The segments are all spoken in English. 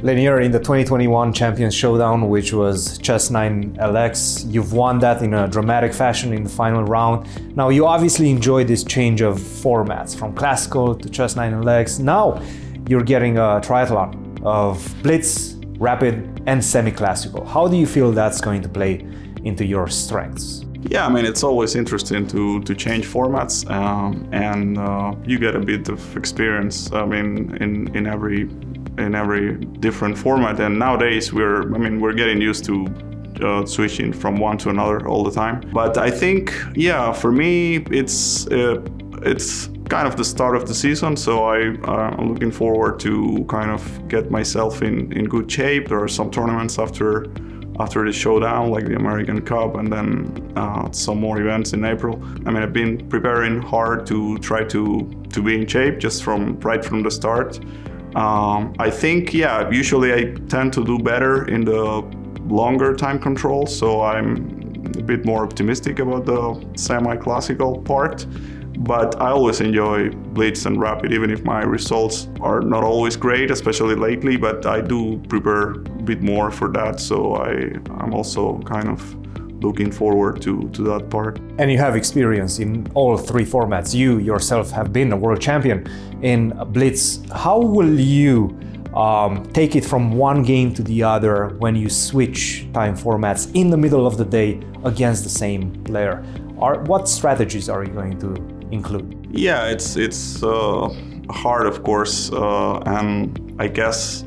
Leinier, in the 2021 Champions Showdown, which was Chess 9 LX, you've won that in a dramatic fashion in the final round. Now, you obviously enjoy this change of formats from classical to Chess 9 LX. Now, you're getting a triathlon of blitz, rapid, and semi-classical. How do you feel that's going to play into your strengths? Yeah, I mean, it's always interesting to change formats, and you get a bit of experience. I mean, in every different format. And nowadays we're getting used to switching from one to another all the time. But I think, yeah, for me, it's kind of the start of the season, so I'm looking forward to kind of get myself in good shape. There are some tournaments after the showdown, like the American Cup, and then some more events in April. I mean, I've been preparing hard to try to be in shape just right from the start. I think, yeah, usually I tend to do better in the longer time control, so I'm a bit more optimistic about the semi-classical part. But I always enjoy blitz and rapid, even if my results are not always great, especially lately, but I do prepare a bit more for that, so I'm also kind of looking forward to that part. And you have experience in all three formats. You yourself have been a world champion in blitz. How will you take it from one game to the other when you switch time formats in the middle of the day against the same player? What strategies are you going to include? Yeah, it's hard, of course, and I guess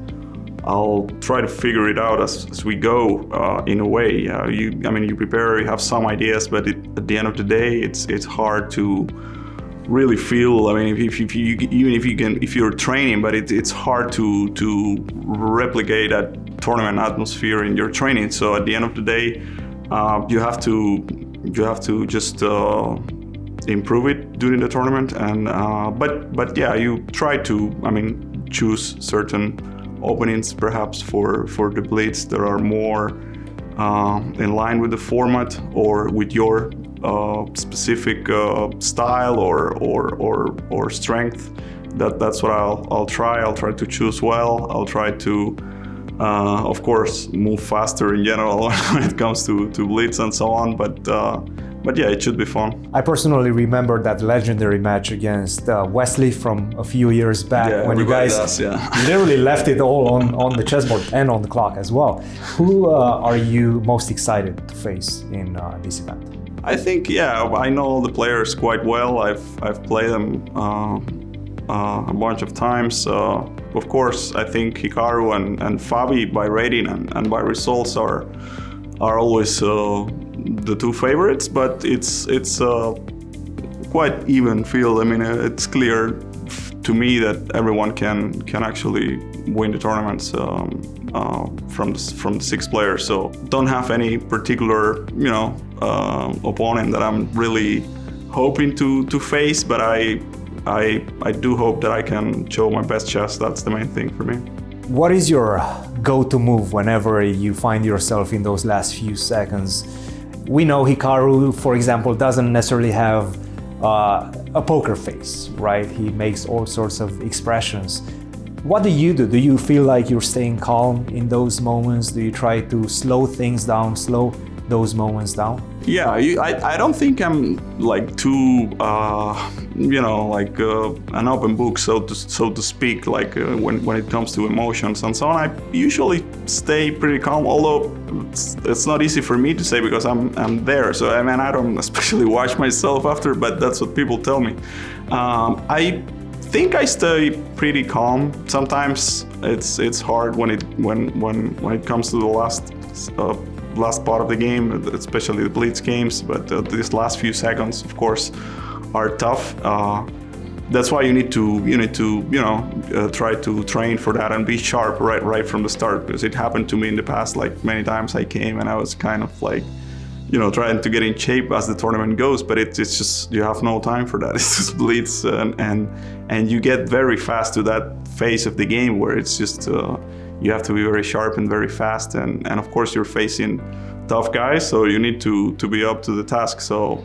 I'll try to figure it out as we go. In a way, you prepare, you have some ideas, but at the end of the day, it's hard to really feel. I mean, if you're training, but it's hard to replicate that tournament atmosphere in your training. So at the end of the day, you have to just improve it during the tournament. And but yeah, you try to choose certain openings perhaps for the blitz that are more in line with the format or with your specific style or strength. That's what I'll try. I'll try to choose well. I'll try to of course move faster in general when it comes to blitz and so on, but yeah, it should be fun. I personally remember that legendary match against Wesley from a few years back, when you guys literally left it all on the chessboard and on the clock as well. Who are you most excited to face in this event? I think, yeah, I know all the players quite well. I've played them a bunch of times. Of course, I think Hikaru and Fabi by rating and by results are always the two favorites, but it's quite even field. I mean, it's clear to me that everyone can actually win the tournaments from the six players. So don't have any particular opponent that I'm really hoping to face, but I do hope that I can show my best chess. That's the main thing for me. What is your go-to move whenever you find yourself in those last few seconds? We know Hikaru, for example, doesn't necessarily have a poker face, right? He makes all sorts of expressions. What do? Do you feel like you're staying calm in those moments? Do you try to slow things down, slow those moments down? Yeah, I don't think I'm like too, like an open book, so to speak. Like when it comes to emotions and so on, I usually stay pretty calm. Although it's not easy for me to say because I'm there. So I mean, I don't especially watch myself after, but that's what people tell me. I think I stay pretty calm. Sometimes it's hard when it comes to the last part of the game, especially the blitz games, but these last few seconds, of course, are tough. That's why you need to try to train for that and be sharp right from the start, because it happened to me in the past. Like many times I came and I was kind of like, trying to get in shape as the tournament goes, but it's just you have no time for that. It's just blitz, and you get very fast to that phase of the game where it's just you have to be very sharp and very fast, and of course you're facing tough guys, so you need to be up to the task. So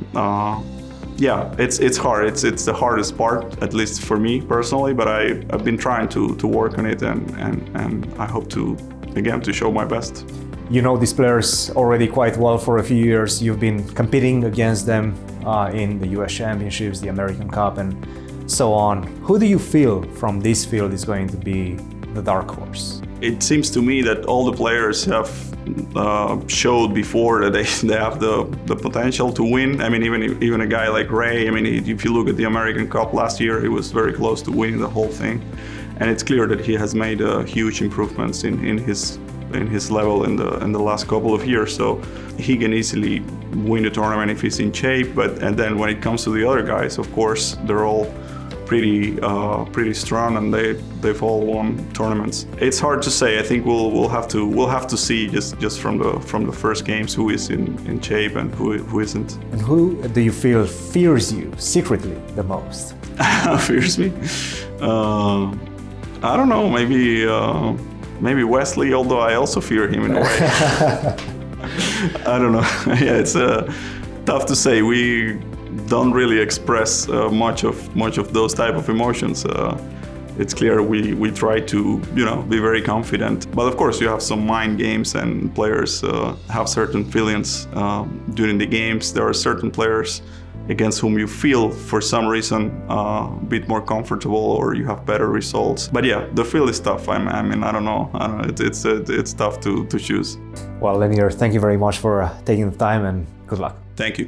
Yeah, it's hard. It's the hardest part, at least for me personally. But I've been trying to work on it, and I hope to show my best. You know these players already quite well for a few years. You've been competing against them in the US Championships, the American Cup, and so on. Who do you feel from this field is going to be the dark horse? It seems to me that all the players have showed before that they have the potential to win. I mean, even a guy like Ray, I mean, if you look at the American Cup last year, he was very close to winning the whole thing. And it's clear that he has made huge improvements in his level in the last couple of years. So he can easily win the tournament if he's in shape. And then when it comes to the other guys, of course, they're all pretty strong, and they've all won tournaments. It's hard to say. I think we'll have to see just from the first games who is in shape and who isn't. And who do you feel fears you secretly the most? Fears me? I don't know. Maybe Wesley, although I also fear him in a way. I don't know. Yeah, it's tough to say. We don't really express much of those type of emotions. It's clear we try to be very confident, but of course you have some mind games, and players have certain feelings during the games. There are certain players against whom you feel for some reason a bit more comfortable, or you have better results. But yeah, the feel is tough. I mean, I don't know. It's tough to choose. Well, Leinier, thank you very much for taking the time, and good luck. Thank you.